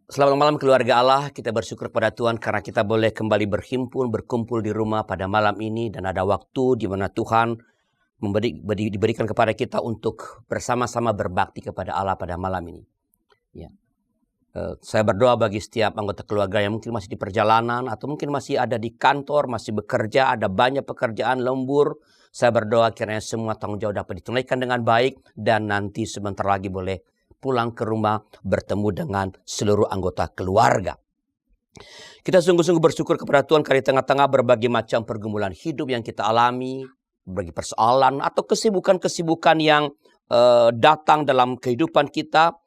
Selamat malam keluarga Allah, kita bersyukur kepada Tuhan karena kita boleh kembali berkumpul di rumah pada malam ini. Dan ada waktu di mana Tuhan diberikan kepada kita untuk bersama-sama berbakti kepada Allah pada malam ini. Ya. Saya berdoa bagi setiap anggota keluarga yang mungkin masih di perjalanan atau mungkin masih ada di kantor, masih bekerja, ada banyak pekerjaan lembur. Saya berdoa kiranya semua tanggung jawab dapat ditunaikan dengan baik dan nanti sebentar lagi boleh pulang ke rumah bertemu dengan seluruh anggota keluarga. Kita sungguh-sungguh bersyukur kepada Tuhan karena di tengah-tengah berbagai macam pergumulan hidup yang kita alami, berbagai persoalan atau kesibukan-kesibukan yang datang dalam kehidupan kita,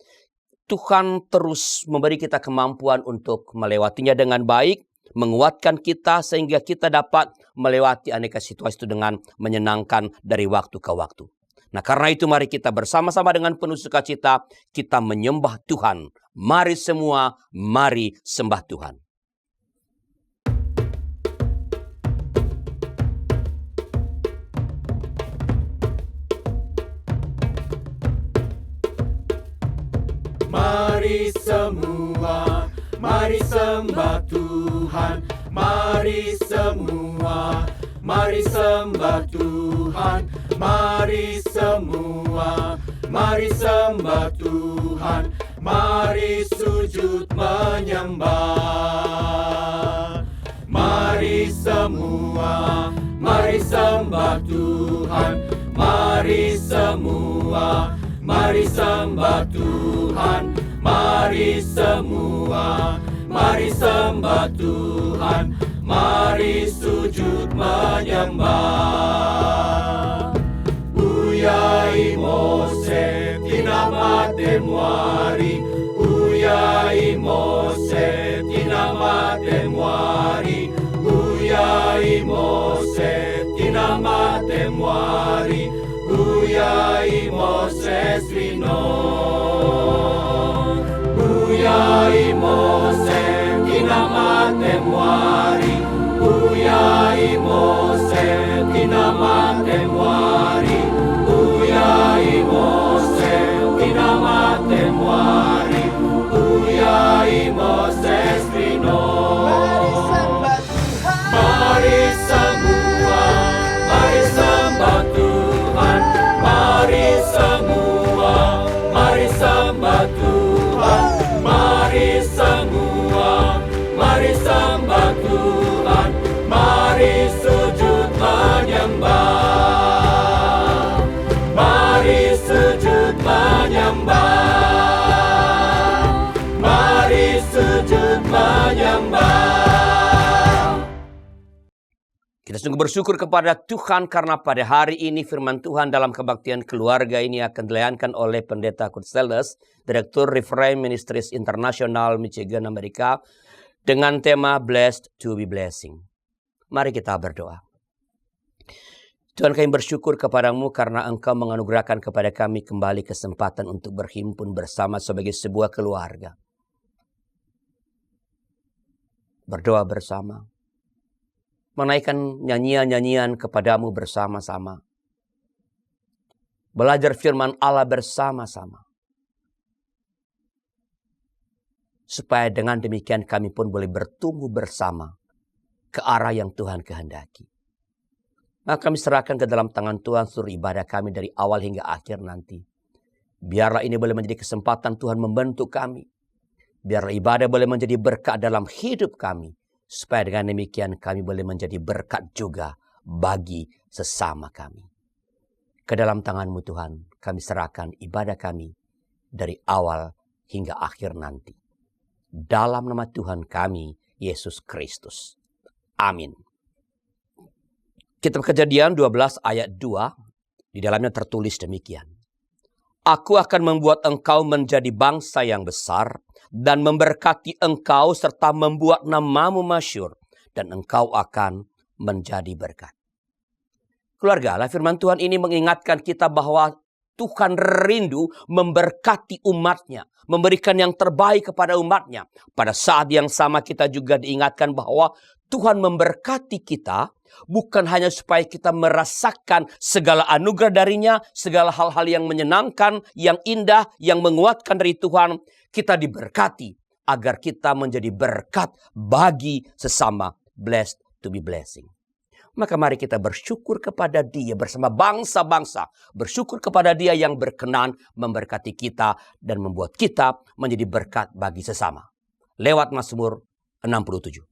Tuhan terus memberi kita kemampuan untuk melewatinya dengan baik, menguatkan kita sehingga kita dapat melewati aneka situasi itu dengan menyenangkan dari waktu ke waktu. Nah, karena itu mari kita bersama-sama dengan penuh sukacita kita menyembah Tuhan. Mari semua, mari sembah Tuhan. Mari semua, mari sembah Tuhan. Mari semua, mari sembah Tuhan. Mari semua, mari sembah Tuhan. Mari sujud menyembah. Mari semua, mari sembah Tuhan. Mari semua, mari sembah Tuhan. Mari semua, mari sembah Tuhan. Mari sujud menyembah. Uyai Mose tina mate muari. Uyai Mose tina mate muari. Uyai Mose tina mate muari. Uyai Moses rino. Uyai Mose tina mate muari. Uyai Mose tina mate muari. Uyai Mose tina mate muari. Uyai Moses rino. Mari semua, mari sembah Tuhan. Mari semua, mari sembah Tuhan. Mari semua, mari sembah Tuhan. Mari sujud menyembah. Mari sujud menyembah. Mari sujud menyembah. Kita sungguh bersyukur kepada Tuhan karena pada hari ini firman Tuhan dalam kebaktian keluarga ini akan dilayankan oleh Pendeta Kurt Seldes, Direktur Refrain Ministries International Michigan, Amerika, dengan tema Blessed to be Blessing. Mari kita berdoa. Tuhan, kami bersyukur kepadamu karena Engkau menganugerahkan kepada kami kembali kesempatan untuk berhimpun bersama sebagai sebuah keluarga. Berdoa bersama. Menaikkan nyanyian-nyanyian kepadamu bersama-sama. Belajar firman Allah bersama-sama. Supaya dengan demikian kami pun boleh bertumbuh bersama ke arah yang Tuhan kehendaki. Maka kami serahkan ke dalam tangan Tuhan seluruh ibadah kami dari awal hingga akhir nanti. Biarlah ini boleh menjadi kesempatan Tuhan membentuk kami. Biarlah ibadah boleh menjadi berkat dalam hidup kami. Supaya dengan demikian kami boleh menjadi berkat juga bagi sesama kami. Ke dalam tangan-Mu Tuhan, kami serahkan ibadah kami dari awal hingga akhir nanti. Dalam nama Tuhan kami, Yesus Kristus. Amin. Kitab Kejadian 12 ayat 2, di dalamnya tertulis demikian. Aku akan membuat engkau menjadi bangsa yang besar dan memberkati engkau serta membuat namamu masyhur dan engkau akan menjadi berkat. Keluarga Allah, firman Tuhan ini mengingatkan kita bahwa Tuhan rindu memberkati umatnya, memberikan yang terbaik kepada umatnya. Pada saat yang sama kita juga diingatkan bahwa Tuhan memberkati kita bukan hanya supaya kita merasakan segala anugerah darinya, segala hal-hal yang menyenangkan, yang indah, yang menguatkan dari Tuhan. Kita diberkati agar kita menjadi berkat bagi sesama. Blessed to be blessing. Maka mari kita bersyukur kepada Dia bersama bangsa-bangsa. Bersyukur kepada Dia yang berkenan memberkati kita dan membuat kita menjadi berkat bagi sesama. Lewat Mazmur 67.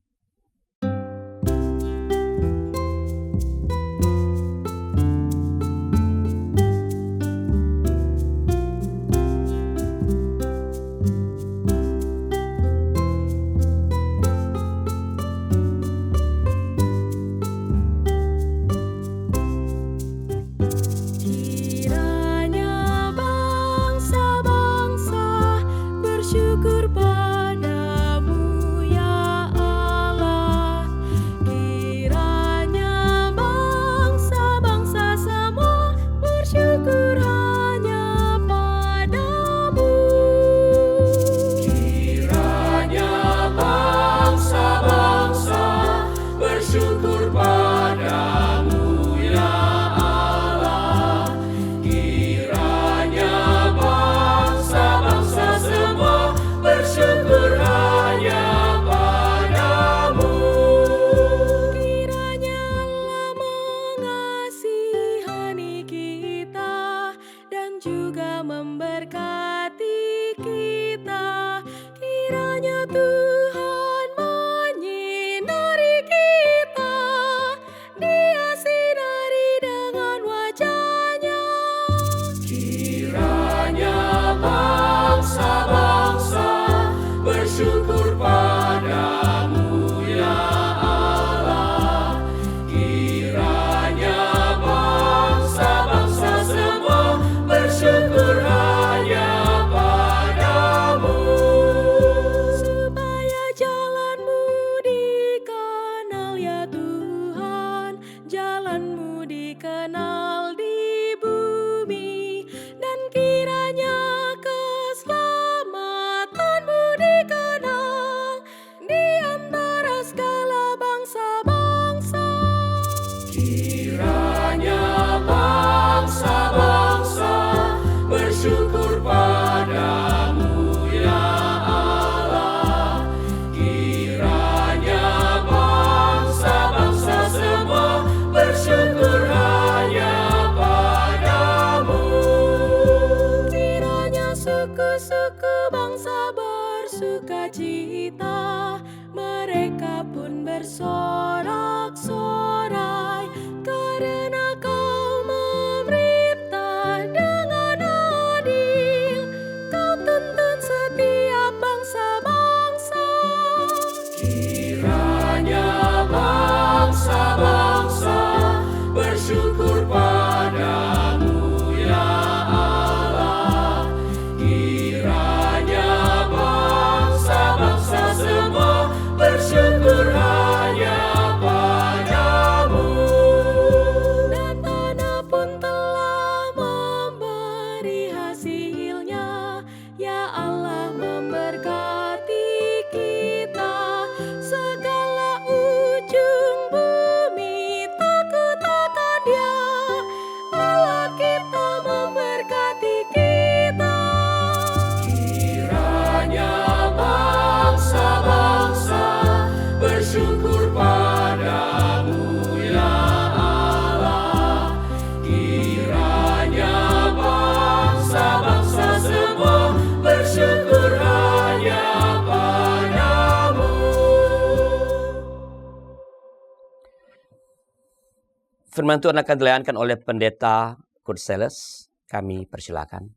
Firman Tuhan akan dilayankan oleh Pendeta Kurt Sellis. Kami persilakan.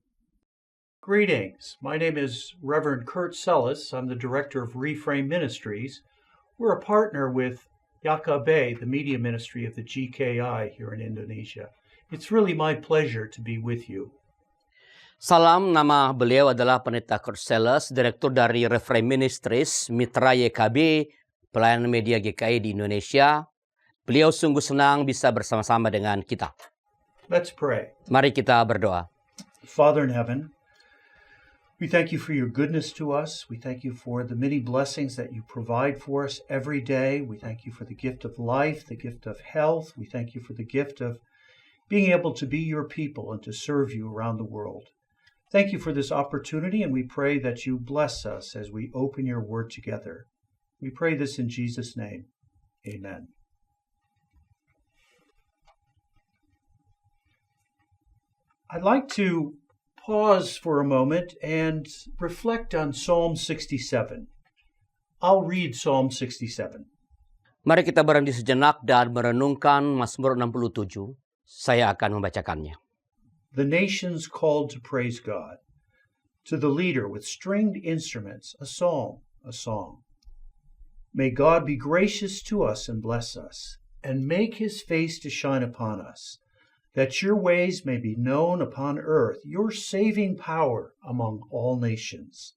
Greetings. My name is Reverend Kurt Sellis. I'm the director of Reframe Ministries. We're a partner with Yakabe, the media ministry of the GKI here in Indonesia. It's really my pleasure to be with you. Salam, nama beliau adalah Pendeta Kurt Sellis, direktur dari Reframe Ministries, mitra YKB, pelayanan media GKI di Indonesia. Beliau sungguh senang bisa bersama-sama dengan kita. Let's pray. Mari kita berdoa. Father in heaven, we thank you for your goodness to us. We thank you for the many blessings that you provide for us every day. We thank you for the gift of life, the gift of health. We thank you for the gift of being able to be your people and to serve you around the world. Thank you for this opportunity, and we pray that you bless us as we open your word together. We pray this in Jesus' name. Amen. I'd like to pause for a moment and reflect on Psalm 67. I'll read Psalm 67. Mari kita berhenti sejenak dan merenungkan Mazmur 67. Saya akan membacakannya. The nations called to praise God. To the leader with stringed instruments, a psalm, a song. May God be gracious to us and bless us, and make his face to shine upon us, that your ways may be known upon earth, your saving power among all nations.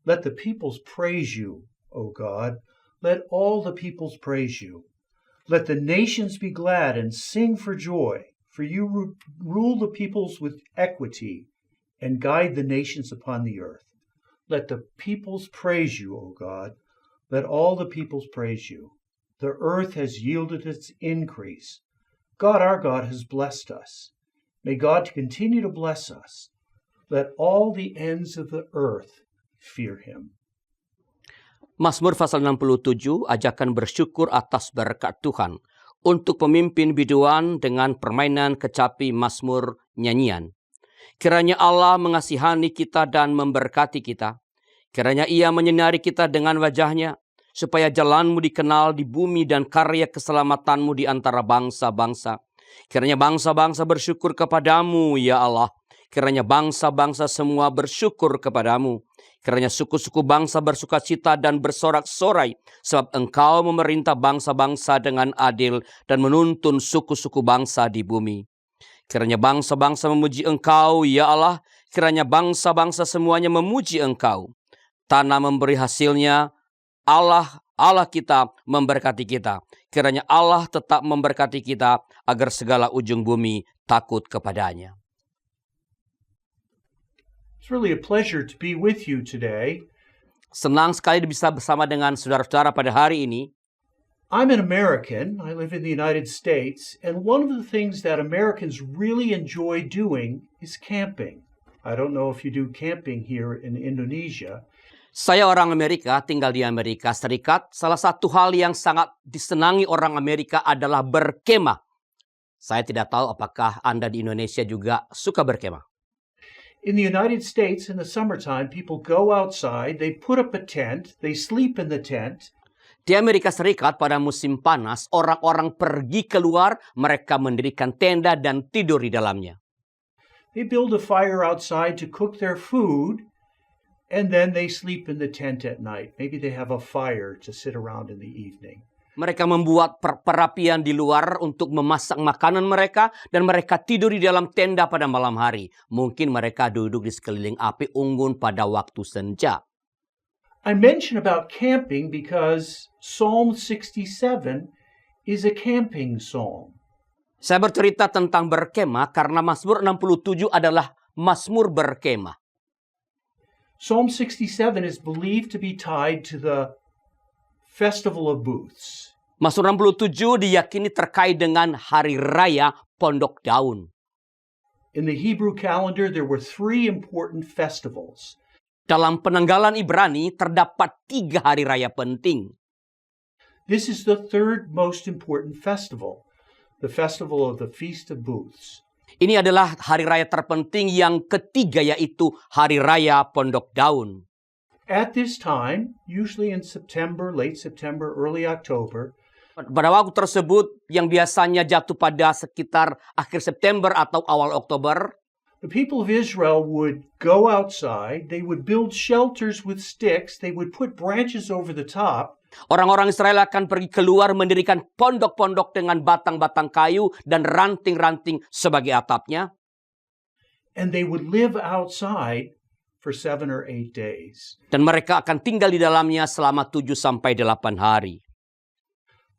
Let the peoples praise you, O God. Let all the peoples praise you. Let the nations be glad and sing for joy, for you rule the peoples with equity and guide the nations upon the earth. Let the peoples praise you, O God. Let all the peoples praise you. The earth has yielded its increase. God, our God, has blessed us. May God continue to bless us. Let all the ends of the earth fear him. Mazmur pasal 67, ajakan bersyukur atas berkat Tuhan untuk pemimpin biduan dengan permainan kecapi Mazmur nyanyian. Kiranya Allah mengasihani kita dan memberkati kita. Kiranya ia menyinari kita dengan wajahnya, supaya jalanmu dikenal di bumi dan karya keselamatanmu di antara bangsa-bangsa. Kiranya bangsa-bangsa bersyukur kepadamu, ya Allah. Kiranya bangsa-bangsa semua bersyukur kepadamu. Kiranya suku-suku bangsa bersukacita dan bersorak-sorai, sebab engkau memerintah bangsa-bangsa dengan adil dan menuntun suku-suku bangsa di bumi. Kiranya bangsa-bangsa memuji engkau, ya Allah. Kiranya bangsa-bangsa semuanya memuji engkau. Tanah memberi hasilnya, Allah kita memberkati kita. Kiranya Allah tetap memberkati kita, agar segala ujung bumi takut kepadanya. It's really a pleasure to be with you today. Senang sekali bisa bersama dengan saudara-saudara pada hari ini. I'm an American. I live in the United States, and one of the things that Americans really enjoy doing is camping. I don't know if you do camping here in Indonesia. Saya orang Amerika, tinggal di Amerika Serikat. Salah satu hal yang sangat disenangi orang Amerika adalah berkemah. Saya tidak tahu apakah Anda di Indonesia juga suka berkemah. In the United States, in the summertime, people go outside, they put up a tent, they sleep in the tent. Di Amerika Serikat pada musim panas, orang-orang pergi keluar, mereka mendirikan tenda dan tidur di dalamnya. They build a fire outside to cook their food, and then they sleep in the tent at night. Maybe they have a fire to sit around in the evening. Mereka membuat perapian di luar untuk memasak makanan mereka, dan mereka tidur di dalam tenda pada malam hari. Mungkin mereka duduk di sekeliling api unggun pada waktu senja. I mention about camping because Psalm 67 is a camping psalm. Saya bercerita tentang berkemah karena Mazmur 67 adalah Mazmur berkemah. Psalm 67 is believed to be tied to the Festival of Booths. Mazmur 67 diyakini terkait dengan Hari Raya Pondok Daun. In the Hebrew calendar, there were 3 important festivals. Dalam penanggalan Ibrani terdapat 3 hari raya penting. This is the 3rd most important festival, the festival of the Feast of Booths. Ini adalah hari raya terpenting yang ketiga, yaitu Hari Raya Pondok Daun. At this time, usually in September, late September, early October, pada waktu tersebut yang biasanya jatuh pada sekitar akhir September atau awal Oktober, the people of Israel would go outside, they would build shelters with sticks, they would put branches over the top. Orang-orang Israel akan pergi keluar mendirikan pondok-pondok dengan batang-batang kayu dan ranting-ranting sebagai atapnya. And they would live outside for 7 or 8 days. Dan mereka akan tinggal di dalamnya selama 7 sampai 8 hari.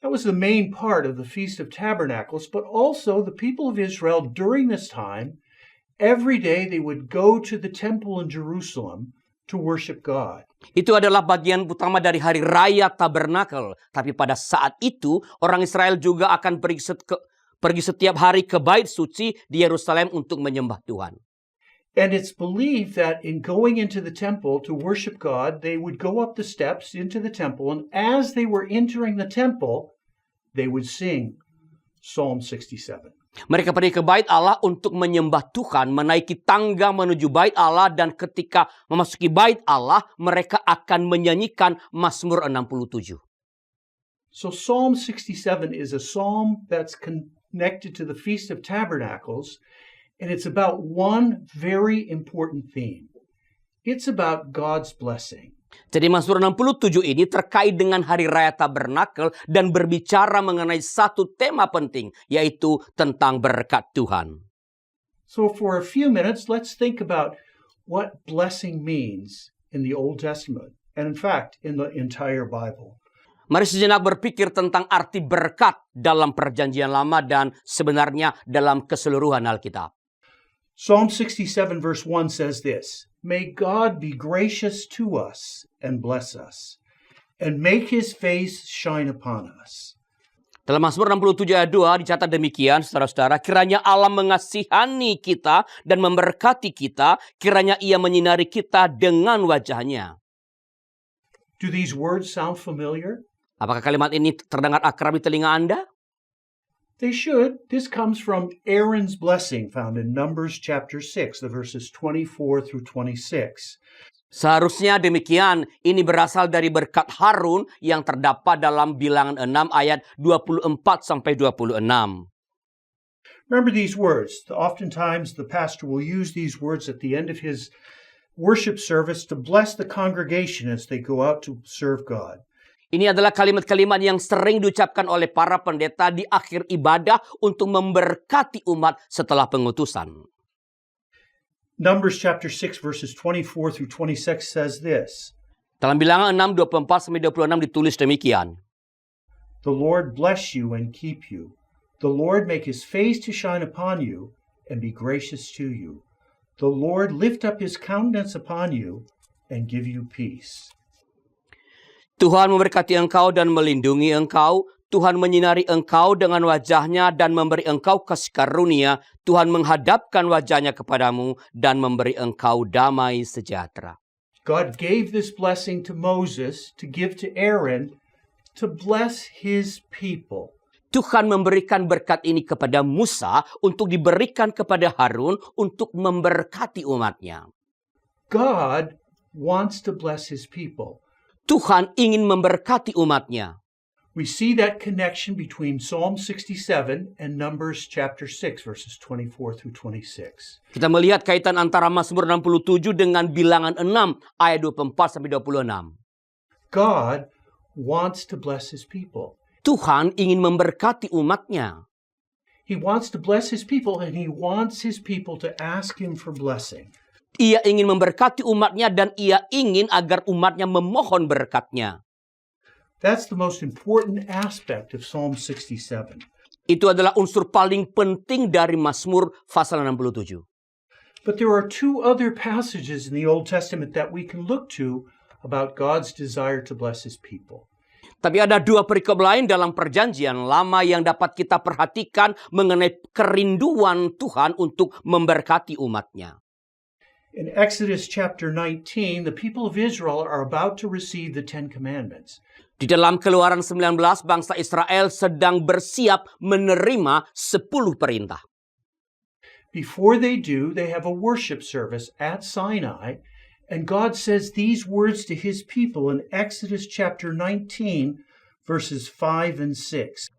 That was the main part of the Feast of Tabernacles, but also the people of Israel during this time, every day they would go to the temple in Jerusalem to worship God. Itu adalah bagian utama dari Hari Raya Tabernakel. Tapi pada saat itu, orang Israel juga akan pergi setiap hari ke Bait Suci di Yerusalem untuk menyembah Tuhan. And it's believed that in going into the temple to worship God, they would go up the steps into the temple, and as they were entering the temple, they would sing Psalm 67. Mereka pergi ke bait Allah untuk menyembah Tuhan, menaiki tangga menuju bait Allah, dan ketika memasuki bait Allah, mereka akan menyanyikan Mazmur 67. So Psalm 67 is a psalm that's connected to the Feast of Tabernacles, and it's about one very important theme. It's about God's blessing. Jadi Mazmur 67 ini terkait dengan Hari Raya Tabernakel dan berbicara mengenai satu tema penting, yaitu tentang berkat Tuhan. So for a few minutes, let's think about what blessing means in the Old Testament, and in fact, in the entire Bible. Mari sejenak berpikir tentang arti berkat dalam Perjanjian Lama dan sebenarnya dalam keseluruhan Alkitab. Psalm 67 verse 1 says this, "May God be gracious to us and bless us, and make his face shine upon us." Dalam Mazmur 67 ayat 2 dicatat demikian, saudara-saudara, kiranya Allah mengasihani kita dan memberkati kita, kiranya ia menyinari kita dengan wajahnya. Do these words sound familiar? Apakah kalimat ini terdengar akrab di telinga Anda? They should. This comes from Aaron's blessing found in Numbers chapter 6, the verses 24 through 26. Seharusnya demikian, ini berasal dari berkat Harun yang terdapat dalam Bilangan 6 ayat 24 sampai 26. Remember these words. Oftentimes the pastor will use these words at the end of his worship service to bless the congregation as they go out to serve God. Ini adalah kalimat-kalimat yang sering diucapkan oleh para pendeta di akhir ibadah untuk memberkati umat setelah pengutusan. Numbers chapter 6 verses 24 through 26 says this. Dalam Bilangan 6, 24 sampai 26 ditulis demikian. The Lord bless you and keep you. The Lord make his face to shine upon you and be gracious to you. The Lord lift up his countenance upon you and give you peace. Tuhan memberkati engkau dan melindungi engkau. Tuhan menyinari engkau dengan wajahnya dan memberi engkau kasih karunia. Tuhan menghadapkan wajahnya kepadamu dan memberi engkau damai sejahtera. God gave this blessing to Moses to give to Aaron to bless his people. Tuhan memberikan berkat ini kepada Musa untuk diberikan kepada Harun untuk memberkati umatnya. God wants to bless his people. Tuhan ingin memberkati umatnya. We see that connection between Psalm 67 and Numbers chapter 6 verses 24 through 26. Kita melihat kaitan antara Mazmur 67 dengan Bilangan 6 ayat 24 sampai 26. God wants to bless his people. Tuhan ingin memberkati umatnya. He wants to bless his people, and he wants his people to ask him for blessing. Ia ingin memberkati umatnya dan ia ingin agar umatnya memohon berkatnya. That's the most important aspect of Psalm 67. Itu adalah unsur paling penting dari Mazmur pasal 67. But there are two other passages in the Old Testament that we can look to about God's desire to bless his people. Tapi ada dua perikop lain dalam Perjanjian Lama yang dapat kita perhatikan mengenai kerinduan Tuhan untuk memberkati umatnya. In Exodus chapter 19, the people of Israel are about to receive the Ten Commandments. Di dalam Keluaran 19, bangsa Israel sedang bersiap menerima 10 perintah. Before they do, they have a worship service at Sinai, and God says these words to his people in Exodus chapter 19, verses 5 and 6.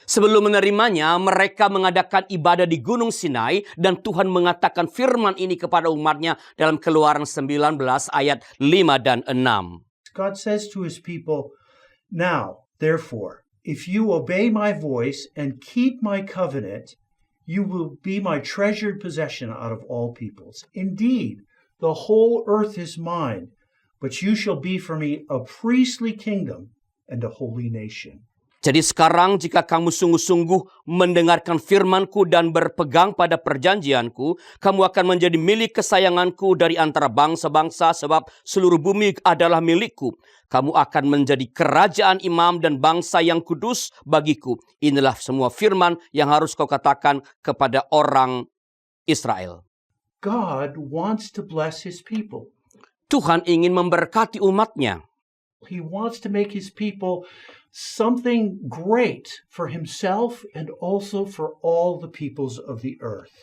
Sebelum menerimanya, mereka mengadakan ibadah di Gunung Sinai dan Tuhan mengatakan firman ini kepada umatnya dalam Keluaran 19 ayat 5 dan 6. God says to his people, "Now, therefore, if you obey my voice and keep my covenant, you will be my treasured possession out of all peoples. Indeed, the whole earth is mine, but you shall be for me a priestly kingdom and a holy nation." Jadi sekarang jika kamu sungguh-sungguh mendengarkan firman-Ku dan berpegang pada perjanjian-Ku, kamu akan menjadi milik kesayangan-Ku dari antara bangsa-bangsa sebab seluruh bumi adalah milik-Ku. Kamu akan menjadi kerajaan imam dan bangsa yang kudus bagiku. Inilah semua firman yang harus kau katakan kepada orang Israel. God wants to bless his people. Tuhan ingin memberkati umatnya. He wants to make his people something great for himself and also for all the peoples of the earth.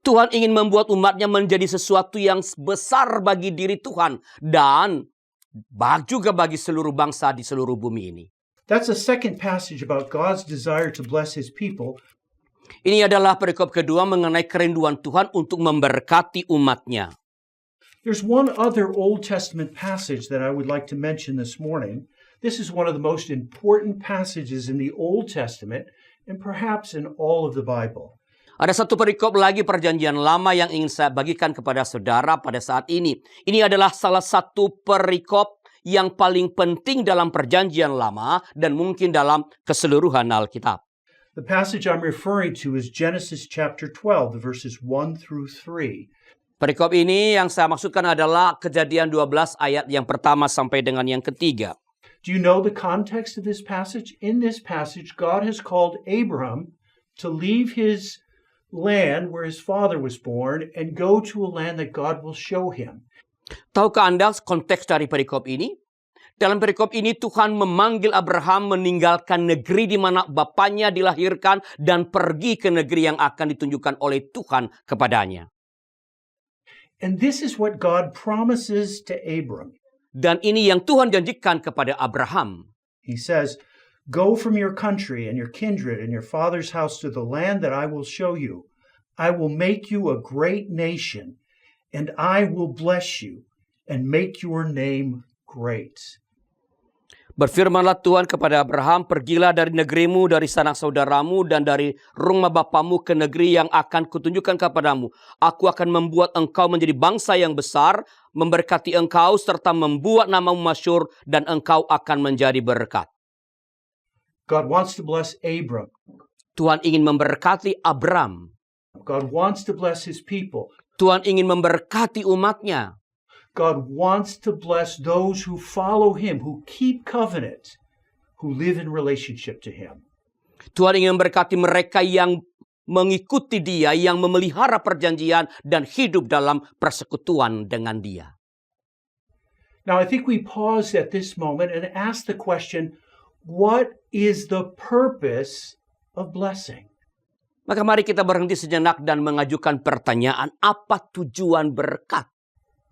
Tuhan ingin membuat umatnya menjadi sesuatu yang besar bagi diri Tuhan dan juga bagi seluruh bangsa di seluruh bumi ini. That's a second passage about God's desire to bless his people. Ini adalah perikop kedua mengenai kerinduan Tuhan untuk memberkati umatnya. There's one other Old Testament passage that I would like to mention this morning. This is one of the most important passages in the Old Testament and perhaps in all of the Bible. Ada satu perikop lagi perjanjian lama yang ingin saya bagikan kepada saudara pada saat ini. Ini adalah salah satu perikop yang paling penting dalam perjanjian lama dan mungkin dalam keseluruhan Alkitab. The passage I'm referring to is Genesis chapter 12, the verses 1 through 3. Perikop ini yang saya maksudkan adalah Kejadian 12 ayat yang pertama sampai dengan yang ketiga. Do you know the context of this passage? In this passage, God has called Abraham to leave his land where his father was born and go to a land that God will show him. Tahukah Anda konteks dari perikop ini? Dalam perikop ini Tuhan memanggil Abraham meninggalkan negeri di mana bapaknya dilahirkan dan pergi ke negeri yang akan ditunjukkan oleh Tuhan kepadanya. And this is what God promises to Abram. Dan ini yang Tuhan janjikan kepada Abraham. He says, "Go from your country and your kindred and your father's house to the land that I will show you. I will make you a great nation, and I will bless you and make your name great." Berfirmanlah Tuhan kepada Abraham, pergilah dari negerimu, dari sanak saudaramu, dan dari rumah bapamu ke negeri yang akan kutunjukkan kepadamu. Aku akan membuat engkau menjadi bangsa yang besar, memberkati engkau, serta membuat namamu masyhur, dan engkau akan menjadi berkat. God wants to bless Abram. Tuhan ingin memberkati Abram. God wants to bless his people. Tuhan ingin memberkati umatnya. God wants to bless those who follow him, who keep covenant, who live in relationship to him. Tuhan ingin memberkati mereka yang mengikuti dia, yang memelihara perjanjian dan hidup dalam persekutuan dengan dia. Now, I think we pause at this moment and ask the question, what is the purpose of blessing? Maka mari kita berhenti sejenak dan mengajukan pertanyaan, apa tujuan berkat?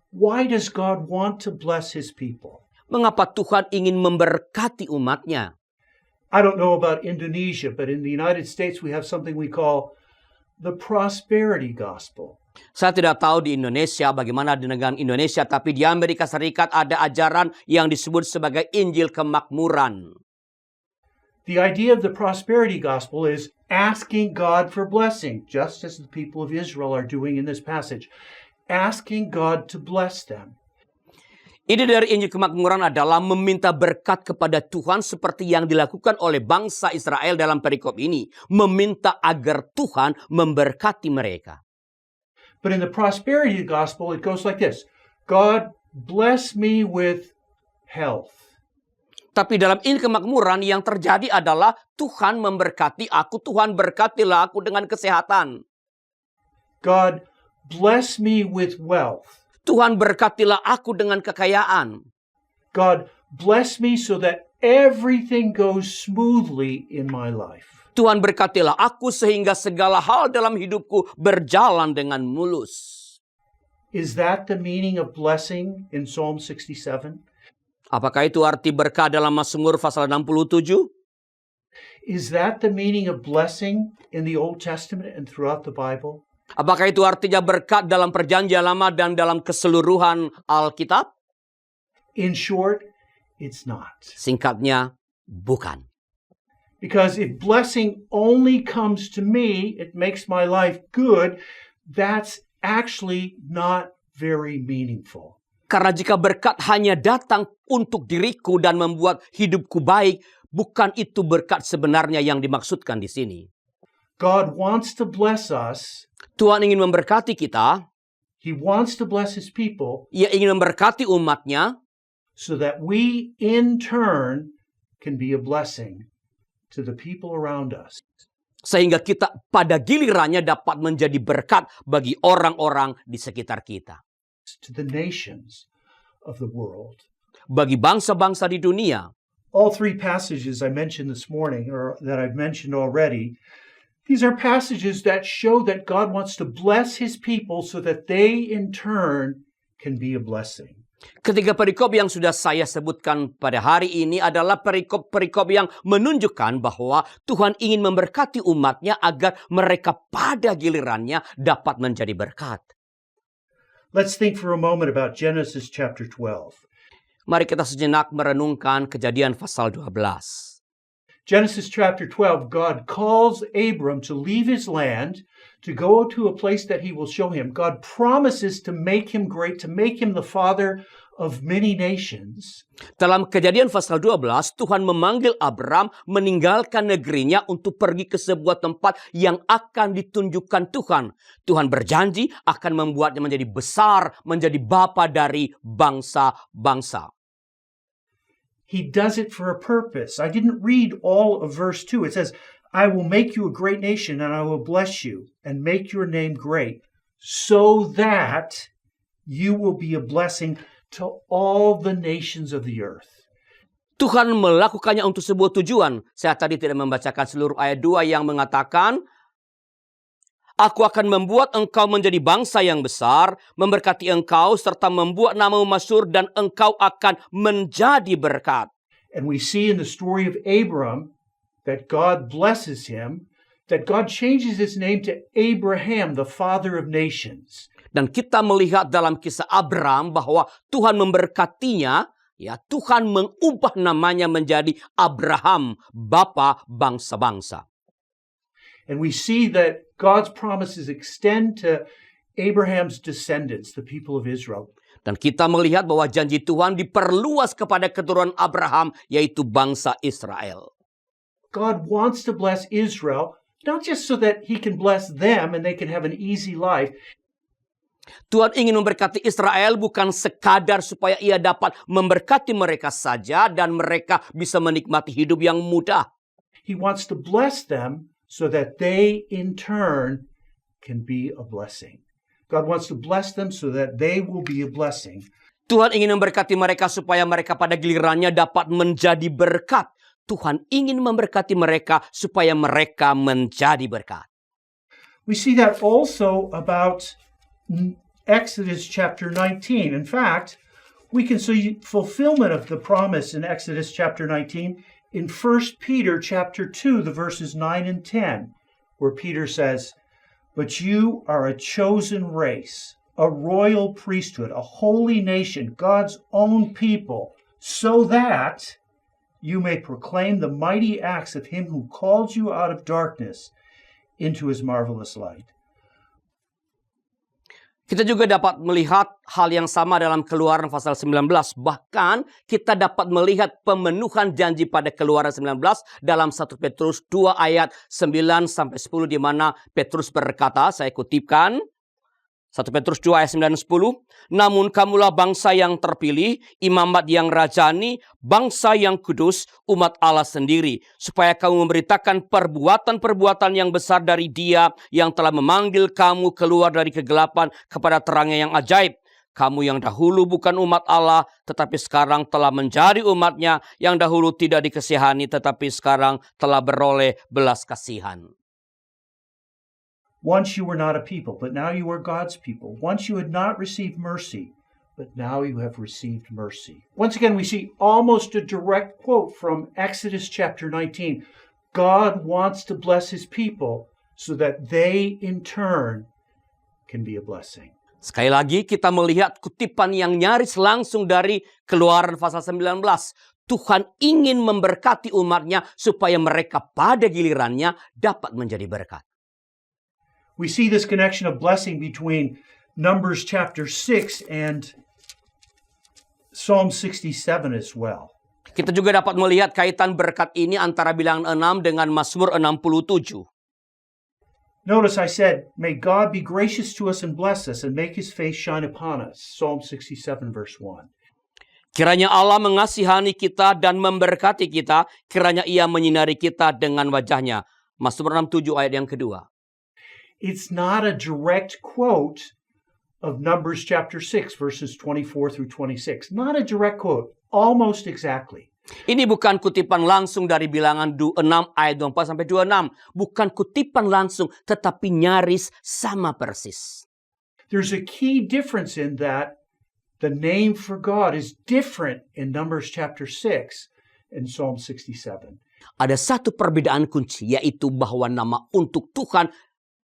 Why does God want to bless his people? Mengapa Tuhan ingin memberkati umatnya? I don't know about Indonesia, but in the United States we have something we call the prosperity gospel. Saya tidak tahu di Indonesia bagaimana di negara Indonesia, tapi di Amerika Serikat ada ajaran yang disebut sebagai Injil kemakmuran. The idea of the prosperity gospel is asking God for blessing, just as the people of Israel are doing in this passage. Asking God to bless them. Ide dari Injil kemakmuran adalah meminta berkat kepada Tuhan seperti yang dilakukan oleh bangsa Israel dalam perikop ini. Meminta agar Tuhan memberkati mereka. But in the prosperity gospel, it goes like this. God bless me with health. Tapi dalam Injil kemakmuran yang terjadi adalah Tuhan memberkati aku, Tuhan berkatilah aku dengan kesehatan. God bless me with wealth. Tuhan berkatilah aku dengan kekayaan. God bless me so that everything goes smoothly in my life. Tuhan berkatilah aku sehingga segala hal dalam hidupku berjalan dengan mulus. Is that the meaning of blessing in Psalm 67? Apakah itu arti berkah dalam Mazmur pasal 67? Is that the meaning of blessing in the Old Testament and throughout the Bible? Apakah itu artinya berkat dalam perjanjian lama dan dalam keseluruhan Alkitab? In short, it's not. Singkatnya, bukan. Because if blessing only comes to me, it makes my life good, that's actually not very meaningful. Karena jika berkat hanya datang untuk diriku dan membuat hidupku baik, bukan itu berkat sebenarnya yang dimaksudkan di sini. God wants to bless us. Tuhan ingin memberkati kita. He wants to bless his people. Ia ingin memberkati umatnya. So that we in turn can be a blessing to the people around us. Sehingga kita pada gilirannya dapat menjadi berkat bagi orang-orang di sekitar kita. To the nations of the world. Bagi bangsa-bangsa di dunia. All three passages I mentioned this morning, or that I've mentioned already, these are passages that show that God wants to bless his people so that they in turn can be a blessing. Ketiga perikop yang sudah saya sebutkan pada hari ini adalah perikop-perikop yang menunjukkan bahwa Tuhan ingin memberkati umatnya agar mereka pada gilirannya dapat menjadi berkat. Let's think for a moment about Genesis chapter 12. Mari kita sejenak merenungkan Kejadian pasal 12. Genesis chapter 12, God calls Abram to leave his land, to go to a place that he will show him. God promises to make him great, to make him the father of many nations. Dalam Kejadian pasal 12, Tuhan memanggil Abram meninggalkan negerinya untuk pergi ke sebuah tempat yang akan ditunjukkan Tuhan. Tuhan berjanji akan membuatnya menjadi besar, menjadi bapa dari bangsa-bangsa. He does it for a purpose. I didn't read all of verse 2. It says, I will make you a great nation and I will bless you and make your name great so that you will be a blessing to all the nations of the earth. Tuhan melakukannya untuk sebuah tujuan. Saya tadi tidak membacakan seluruh ayat 2 yang mengatakan, Aku akan membuat engkau menjadi bangsa yang besar, memberkati engkau, serta membuat namamu masyhur, dan engkau akan menjadi berkat. And we see in the story of Abram that God blesses him, that God changes his name to Abraham, the father of nations. Dan kita melihat dalam kisah Abram bahwa Tuhan memberkatinya, ya Tuhan mengubah namanya menjadi Abraham, bapa bangsa-bangsa. And we see that God's promises extend to Abraham's descendants, the people of Israel. Dan kita melihat bahwa janji Tuhan diperluas kepada keturunan Abraham, yaitu bangsa Israel. God wants to bless Israel, not just so that he can bless them and they can have an easy life. Tuhan ingin memberkati Israel bukan sekadar supaya ia dapat memberkati mereka saja dan mereka bisa menikmati hidup yang mudah. He wants to bless them so that they in turn can be a blessing. God wants to bless them so that they will be a blessing. Tuhan ingin memberkati mereka supaya mereka pada gilirannya dapat menjadi berkat. Tuhan ingin memberkati mereka supaya mereka menjadi berkat. We see that also about Exodus chapter 19. In fact, we can see fulfillment of the promise in Exodus chapter 19 in 1 Peter chapter 2, the verses 9 and 10, where Peter says, But you are a chosen race, a royal priesthood, a holy nation, God's own people, so that you may proclaim the mighty acts of him who called you out of darkness into his marvelous light. Kita juga dapat melihat hal yang sama dalam Keluaran pasal 19. Bahkan kita dapat melihat pemenuhan janji pada Keluaran 19 dalam 1 Petrus 2 ayat 9-10 di mana Petrus berkata, saya kutipkan, 1 Petrus 2 ayat 9-10, Namun kamulah bangsa yang terpilih, imamat yang rajani, bangsa yang kudus, umat Allah sendiri, supaya kamu memberitakan perbuatan-perbuatan yang besar dari Dia yang telah memanggil kamu keluar dari kegelapan kepada terangnya yang ajaib. Kamu yang dahulu bukan umat Allah, tetapi sekarang telah menjadi umatnya, yang dahulu tidak dikasihani, tetapi sekarang telah beroleh belas kasihan. Once you were not a people, but now you are God's people. Once you had not received mercy, but now you have received mercy. Once again, we see almost a direct quote from Exodus chapter 19. God wants to bless his people so that they in turn can be a blessing. Sekali lagi kita melihat kutipan yang nyaris langsung dari Keluaran pasal 19. Tuhan ingin memberkati umatnya supaya mereka pada gilirannya dapat menjadi berkat. We see this connection of blessing between Numbers chapter 6 and Psalm 67 as well. Kita juga dapat melihat kaitan berkat ini antara bilangan 6 dengan Mazmur 67. Notice I said, may God be gracious to us and bless us and make his face shine upon us. Psalm 67 verse 1. Kiranya Allah mengasihani kita dan memberkati kita, kiranya ia menyinari kita dengan wajahnya. Mazmur 67 ayat yang kedua. It's not a direct quote of Numbers chapter 6, verses 24 through 26. Not a direct quote, almost exactly. Ini bukan kutipan langsung dari Bilangan 6 ayat 24 sampai 26. Bukan kutipan langsung, tetapi nyaris sama persis. There's a key difference in that the name for God is different in Numbers chapter 6 and Psalm 67. Ada satu perbedaan kunci, yaitu bahwa nama untuk Tuhan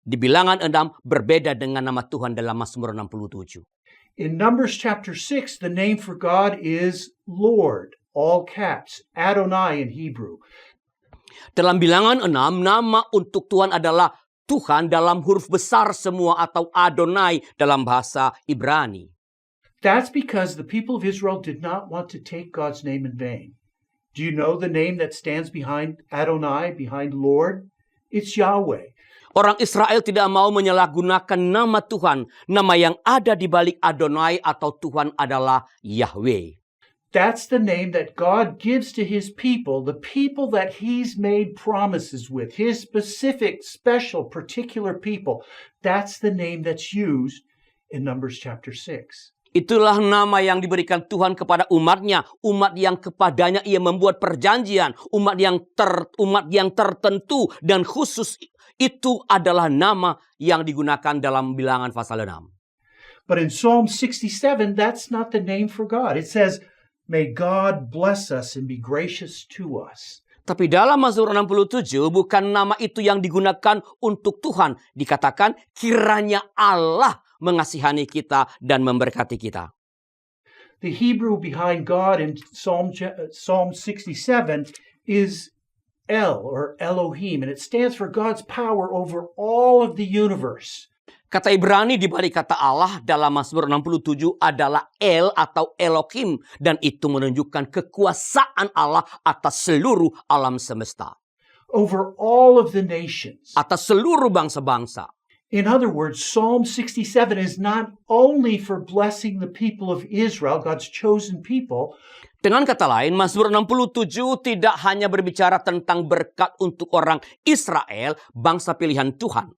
di Bilangan 6 berbeda dengan nama Tuhan dalam Mazmur 67. In Numbers chapter 6, the name for God is Lord, all caps, Adonai in Hebrew. Dalam Bilangan 6, nama untuk Tuhan adalah Tuhan dalam huruf besar semua atau Adonai dalam bahasa Ibrani. That's because the people of Israel did not want to take God's name in vain. Do you know the name that stands behind Adonai, behind Lord? It's Yahweh. Orang Israel tidak mau menyalahgunakan nama Tuhan. Nama yang ada di balik Adonai atau Tuhan adalah Yahweh. That's the name that God gives to his people, the people that he's made promises with, his specific, special, particular people. That's the name that's used in Numbers chapter 6. Itulah nama yang diberikan Tuhan kepada umatnya. Umat yang kepadanya ia membuat perjanjian. Umat yang tertentu dan khusus. Itu adalah nama yang digunakan dalam Bilangan pasal 6. But in Psalm 67, that's not the name for God. It says, may God bless us and be gracious to us. Tapi dalam Mazmur 67 bukan nama itu yang digunakan untuk Tuhan. Dikatakan kiranya Allah mengasihani kita dan memberkati kita. The Hebrew behind God in Psalm 67 is El or Elohim, and it stands for God's power over all of the universe. Kata Ibrani di balik kata Allah dalam Mazmur 67 adalah El atau Elohim, dan itu menunjukkan kekuasaan Allah atas seluruh alam semesta. Over all of the nations. Atas seluruh bangsa-bangsa. In other words, Psalm 67 is not only for blessing the people of Israel, God's chosen people. Dengan kata lain, Mazmur 67 tidak hanya berbicara tentang berkat untuk orang Israel, bangsa pilihan Tuhan.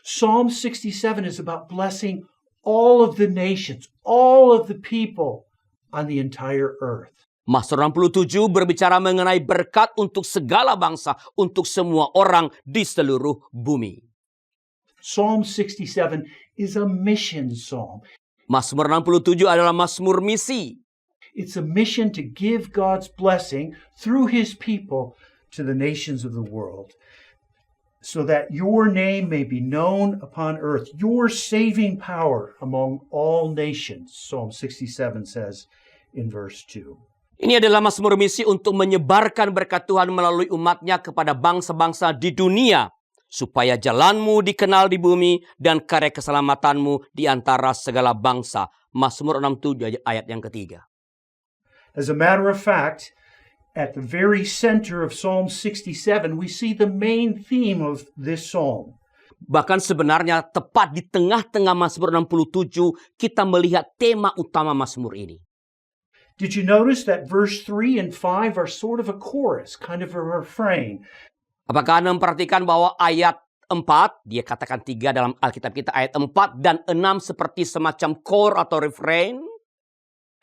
Psalm 67 is about blessing all of the nations, all of the people on the entire earth. Mazmur 67 berbicara mengenai berkat untuk segala bangsa, untuk semua orang di seluruh bumi. Psalm 67 is a mission psalm. Mazmur 67 adalah mazmur misi. It's a mission to give God's blessing through his people to the nations of the world, so that your name may be known upon earth, your saving power among all nations, Psalm 67 says in verse 2. Ini adalah mazmur misi untuk menyebarkan berkat Tuhan melalui umatnya kepada bangsa-bangsa di dunia, supaya jalanmu dikenal di bumi dan karya keselamatanmu di antara segala bangsa. Mazmur 67 ayat yang ketiga. As a matter of fact, at the very center of Psalm 67, we see the main theme of this psalm. Bahkan sebenarnya tepat di tengah-tengah Mazmur 67, kita melihat tema utama Mazmur ini. Did you notice that verse 3 and 5 are sort of a chorus, kind of a refrain? Apakah Anda memperhatikan bahwa ayat 4, dia katakan 3 dalam Alkitab kita, ayat 4 dan 6 seperti semacam core atau refrain?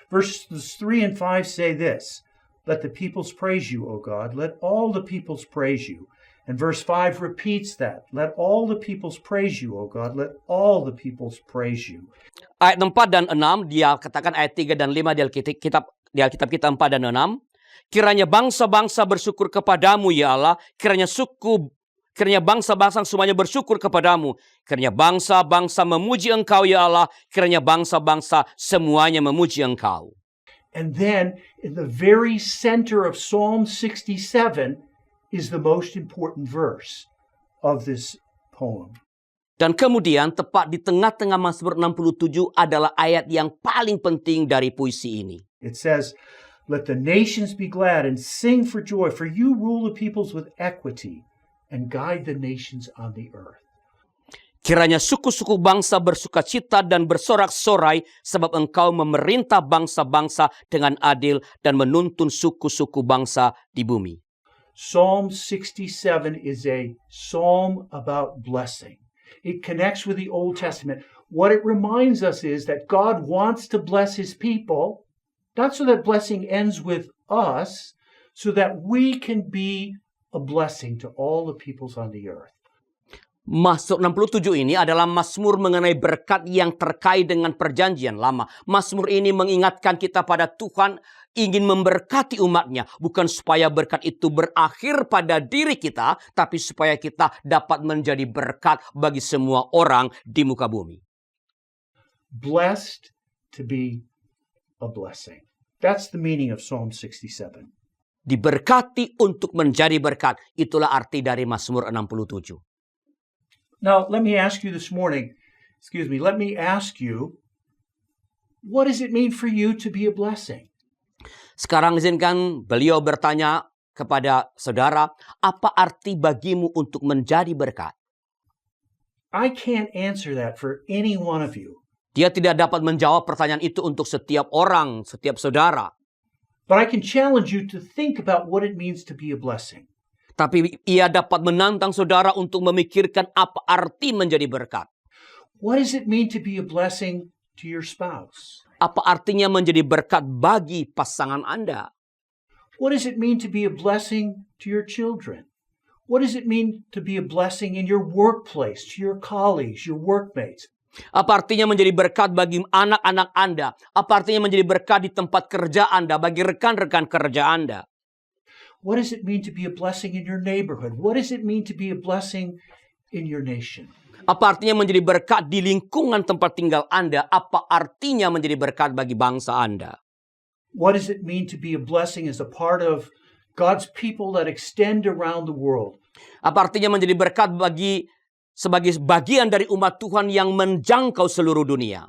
Verses 3 and 5 say this, let the peoples praise you, O God, let all the peoples praise you. And verse 5 repeats that, let all the peoples praise you, O God, let all the peoples praise you. Ayat 4 dan 6, dia katakan ayat 3 dan 5 di Alkitab kita 4 dan 6. Kiranya bangsa-bangsa bersyukur kepadamu, ya Allah. Kiranya bangsa-bangsa semuanya bersyukur kepadamu. Kiranya bangsa-bangsa memuji Engkau, ya Allah. Kiranya bangsa-bangsa semuanya memuji Engkau. And then, in the very center of Psalm 67 is the most important verse of this poem. Dan kemudian tepat di tengah-tengah Mazmur 67 adalah ayat yang paling penting dari puisi ini. It says, let the nations be glad and sing for joy, for you rule the peoples with equity and guide the nations on the earth. Kiranya suku-suku bangsa bersukacita dan bersorak-sorai, sebab Engkau memerintah bangsa-bangsa dengan adil dan menuntun suku-suku bangsa di bumi. Psalm 67 is a psalm about blessing. It connects with the Old Testament. What it reminds us is that God wants to bless his people, not so that blessing ends with us, so that we can be a blessing to all the peoples on the earth. Mazmur 67 ini adalah mazmur mengenai berkat yang terkait dengan perjanjian lama. Mazmur ini mengingatkan kita pada Tuhan ingin memberkati umatnya. Bukan supaya berkat itu berakhir pada diri kita, tapi supaya kita dapat menjadi berkat bagi semua orang di muka bumi. Blessed to be a blessing. That's the meaning of Psalm 67. Diberkati untuk menjadi berkat. Itulah arti dari Mazmur 67. Now, let me ask you this morning, let me ask you, what does it mean for you to be a blessing? Sekarang izinkan beliau bertanya kepada saudara, apa arti bagimu untuk menjadi berkat? I can't answer that for any one of you. Dia tidak dapat menjawab pertanyaan itu untuk setiap orang, setiap saudara. But I can challenge you to think about what it means to be a blessing. Tapi ia dapat menantang saudara untuk memikirkan apa arti menjadi berkat. What does it mean to be a blessing to your spouse? Apa artinya menjadi berkat bagi pasangan Anda? What does it mean to be a blessing to your children? What does it mean to be a blessing in your workplace, to your colleagues, your workmates? Apa artinya menjadi berkat bagi anak-anak Anda? Apa artinya menjadi berkat di tempat kerja Anda, bagi rekan-rekan kerja Anda? What does it mean to be a blessing in your neighborhood? What does it mean to be a blessing in your nation? Apa artinya menjadi berkat di lingkungan tempat tinggal Anda? Apa artinya menjadi berkat bagi bangsa Anda? What does it mean to be a blessing as a part of God's people that extend around the world? Apa artinya menjadi berkat sebagai bagian dari umat Tuhan yang menjangkau seluruh dunia?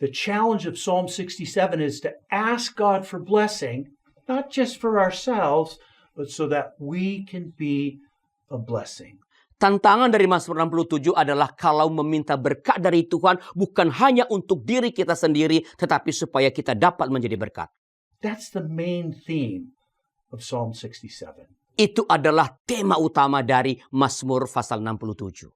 The challenge of Psalm 67 is to ask God for blessing, not just for ourselves, but so that we can be a blessing. Tantangan dari Mazmur 67 adalah kalau meminta berkat dari Tuhan bukan hanya untuk diri kita sendiri, tetapi supaya kita dapat menjadi berkat. That's the main theme of Psalm 67. Itu adalah tema utama dari Mazmur pasal 67.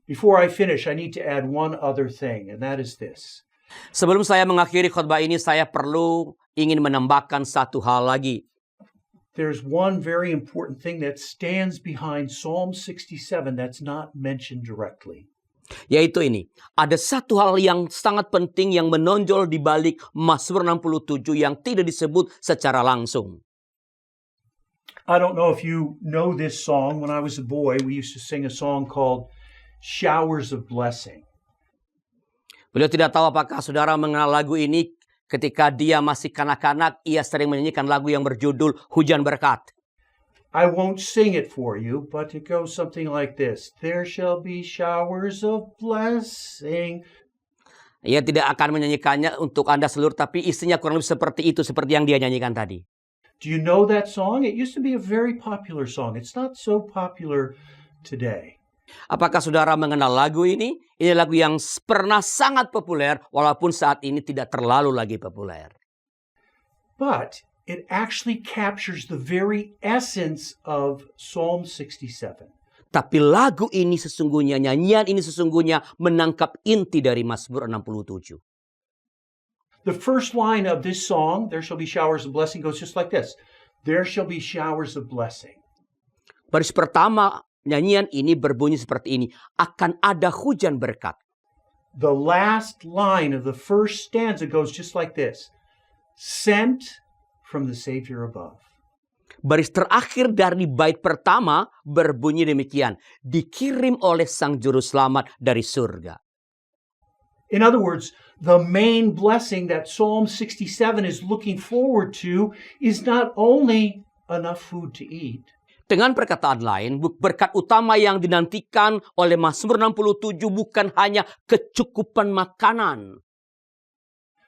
Before I finish, I need to add one other thing, and that is this. Sebelum saya mengakhiri khotbah ini, saya ingin menambahkan satu hal lagi. There's one very important thing that stands behind Psalm 67 that's not mentioned directly. Yaitu ini, ada satu hal yang sangat penting yang menonjol di balik Mazmur 67 yang tidak disebut secara langsung. I don't know if you know this song. When I was a boy, we used to sing a song called Showers of Blessing. Beliau tidak tahu apakah saudara mengenal lagu ini. Ketika dia masih kanak-kanak, ia sering menyanyikan lagu yang berjudul Hujan Berkat. I won't sing it for you, but it goes something like this. There shall be showers of blessing. Ia tidak akan menyanyikannya untuk Anda seluruh, tapi isinya kurang lebih seperti itu, seperti yang dia nyanyikan tadi. Do you know that song? It used to be a very popular song. It's not so popular today. Apakah saudara mengenal lagu ini? Ini lagu yang pernah sangat populer, walaupun saat ini tidak terlalu lagi populer. But it actually captures the very essence of Psalm 67. Tapi lagu ini sesungguhnya, nyanyian ini sesungguhnya menangkap inti dari Mazmur 67. The first line of this song, There Shall Be Showers of Blessing, goes just like this. There shall be showers of blessing. Baris pertama, nyanyian ini berbunyi seperti ini. Akan ada hujan berkat. The last line of the first stanza goes just like this. Sent from the Savior above. Baris terakhir dari bait pertama berbunyi demikian. Dikirim oleh Sang Juru Selamat dari surga. In other words, the main blessing that Psalm 67 is looking forward to is not only enough food to eat. Dengan perkataan lain, berkat utama yang dinantikan oleh Mazmur 67 bukan hanya kecukupan makanan.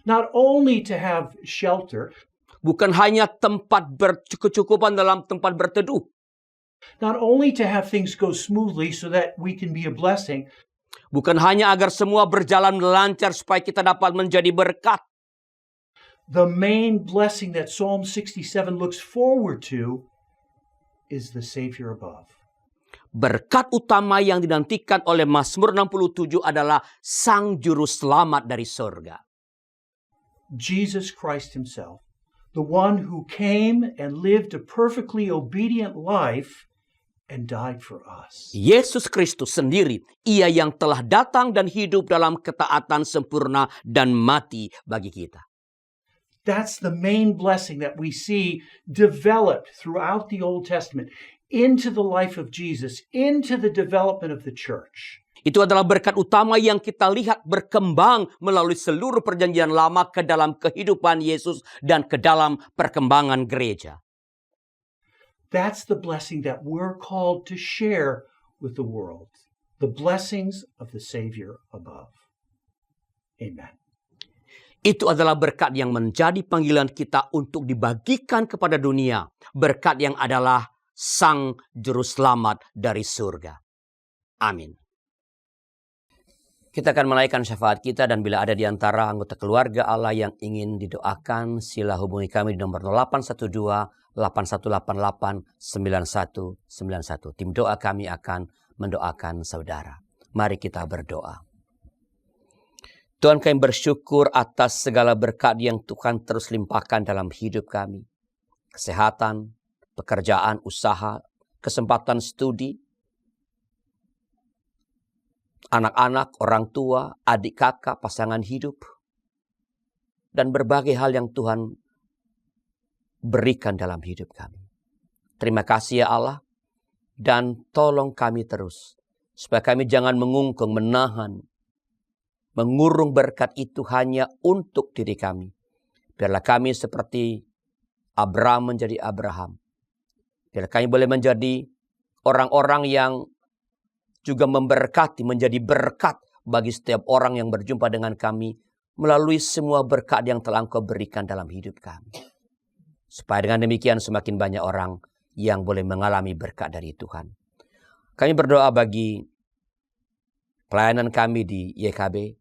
Not only to have shelter. Bukan hanya kecukupan dalam tempat berteduh. Not only to have things go smoothly so that we can be a blessing. Bukan hanya agar semua berjalan lancar supaya kita dapat menjadi berkat. The main blessing that Psalm 67 looks forward to is the Savior above. Berkat utama yang dinantikan oleh Mazmur 67 adalah Sang Juru Selamat dari surga. Jesus Christ himself, the one who came and lived a perfectly obedient life and died for us. Yesus Kristus sendiri, ia yang telah datang dan hidup dalam ketaatan sempurna dan mati bagi kita. That's the main blessing that we see developed throughout the Old Testament into the life of Jesus, into the development of the church. Itu adalah berkat utama yang kita lihat berkembang melalui seluruh perjanjian lama ke dalam kehidupan Yesus dan ke dalam perkembangan gereja. That's the blessing that we're called to share with the world. The blessings of the Savior above. Amen. Itu adalah berkat yang menjadi panggilan kita untuk dibagikan kepada dunia. Berkat yang adalah Sang Juru Selamat dari surga. Amin. Kita akan menaikkan syafaat kita, dan bila ada di antara anggota keluarga Allah yang ingin didoakan, sila hubungi kami di nomor 812-8188-9191. Tim doa kami akan mendoakan saudara. Mari kita berdoa. Tuhan, kami bersyukur atas segala berkat yang Tuhan terus limpahkan dalam hidup kami. Kesehatan, pekerjaan, usaha, kesempatan studi, anak-anak, orang tua, adik kakak, pasangan hidup, dan berbagai hal yang Tuhan berikan dalam hidup kami. Terima kasih ya Allah, dan tolong kami terus, supaya kami jangan mengungkung, menahan, mengurung berkat itu hanya untuk diri kami. Biarlah kami seperti Abraham menjadi Abraham. Biarlah kami boleh menjadi orang-orang yang juga memberkati, menjadi berkat bagi setiap orang yang berjumpa dengan kami melalui semua berkat yang telah Engkau berikan dalam hidup kami. Supaya dengan demikian semakin banyak orang yang boleh mengalami berkat dari Tuhan. Kami berdoa bagi pelayanan kami di YKB.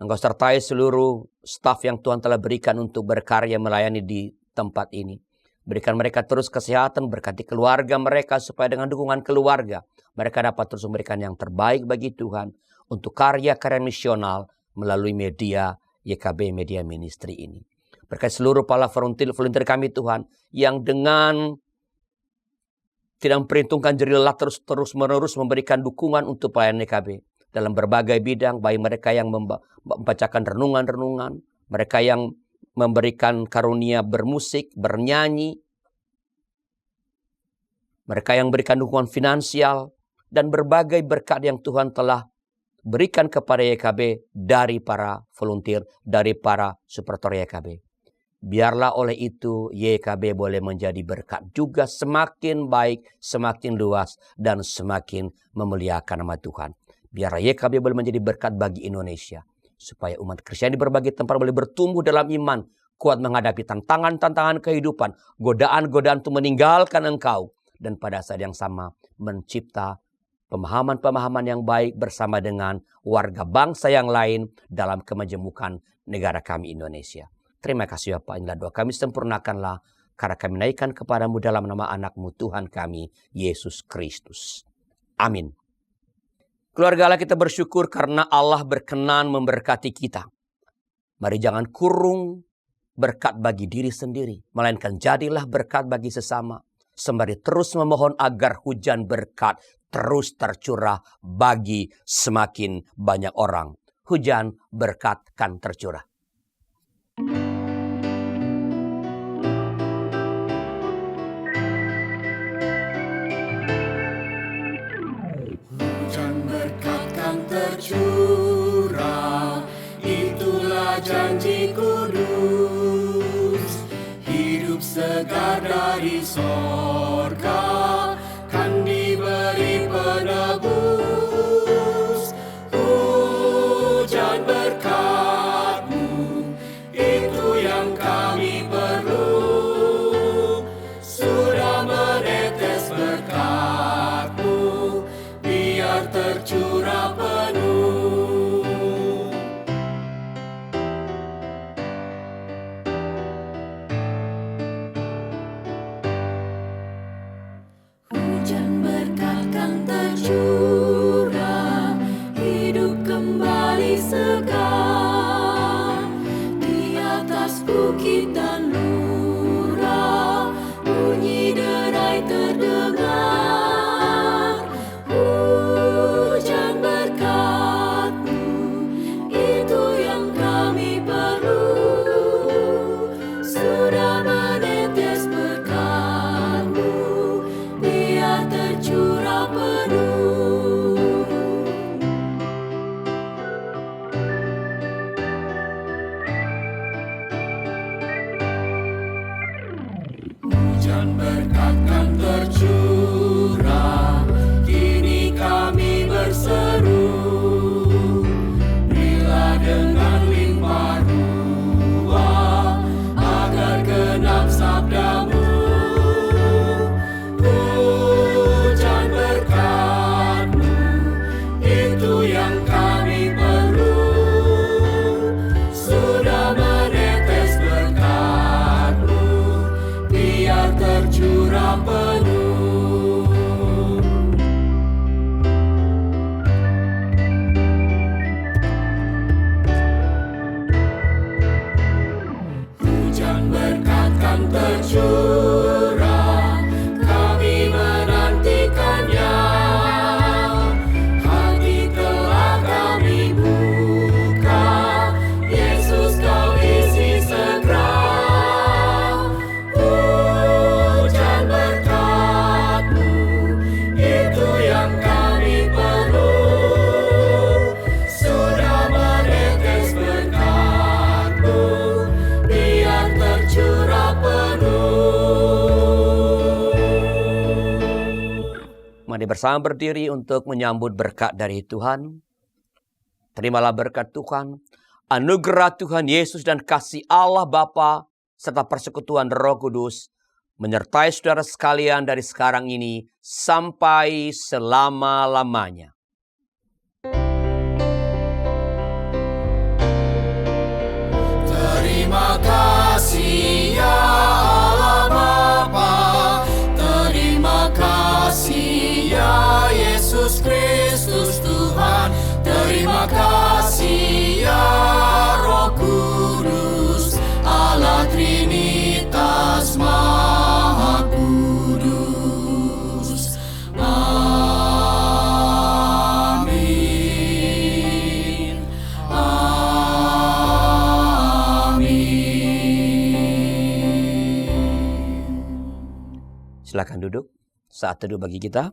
Engkau sertai seluruh staf yang Tuhan telah berikan untuk berkarya melayani di tempat ini. Berikan mereka terus kesehatan, berkati keluarga mereka supaya dengan dukungan keluarga mereka dapat terus memberikan yang terbaik bagi Tuhan untuk karya-karya misional melalui media YKB Media Ministry ini. Berkati seluruh para volunteer kami Tuhan yang dengan tidak memperhitungkan jeri lelah terus-menerus memberikan dukungan untuk pelayanan YKB dalam berbagai bidang, baik mereka yang membacakan renungan-renungan, mereka yang memberikan karunia bermusik, bernyanyi, mereka yang memberikan dukungan finansial, dan berbagai berkat yang Tuhan telah berikan kepada YKB dari para volunteer, dari para supporter YKB. Biarlah oleh itu YKB boleh menjadi berkat juga, semakin baik, semakin luas, dan semakin memuliakan nama Tuhan. Biarlah YKB boleh menjadi berkat bagi Indonesia. Supaya umat Kristiani di berbagai tempat boleh bertumbuh dalam iman, kuat menghadapi tantangan-tantangan kehidupan, godaan-godaan untuk meninggalkan Engkau, dan pada saat yang sama mencipta pemahaman-pemahaman yang baik bersama dengan warga bangsa yang lain dalam kemajemukan negara kami Indonesia. Terima kasih Bapa, inilah doa kami, sempurnakanlah karena kami naikkan kepadamu dalam nama anak-Mu Tuhan kami, Yesus Kristus. Amin. Keluarga Allah, kita bersyukur karena Allah berkenan memberkati kita. Mari jangan kurung berkat bagi diri sendiri, melainkan jadilah berkat bagi sesama. Sembari terus memohon agar hujan berkat terus tercurah bagi semakin banyak orang. Hujan berkat kan tercurah. Tercurah, itulah janji kudus. Hidup segar dari sorga kan diberi penebus. Hujan berkat-Mu terdengar. Hujan berkat-Mu, itu yang kami perlu. Sudah menetes berkat-Mu, biar tercurah penuh. Hujan berkat kan tercurah, kini kami berseru. Berilah dengan limpah ruah, agar genap sabda-Mu. Hujan berkat-Mu, itu yang kami perlu. Sudah menetes berkat-Mu, biar tercurah penuh. Hujan berkat kan tercurah, kami menantikannya. Hati telah kami buka, Yesus Kau isi segera. Hujan berkat-Mu, itu yang kami perlu. Sudah menetes berkat-Mu, biar tercurah penuh. Mari bersama berdiri untuk menyambut berkat dari Tuhan. Terimalah berkat Tuhan, anugerah Tuhan Yesus dan kasih Allah Bapa serta persekutuan Roh Kudus menyertai saudara sekalian dari sekarang ini sampai selama-lamanya. Terima kasih ya Allah Bapa, terima kasih ya Yesus Kristus Tuhan, terima kasih ya Roh Kudus, Allah Trinitas Maha Kudus. Amin. Amin. Silakan duduk. Saat teduh bagi kita.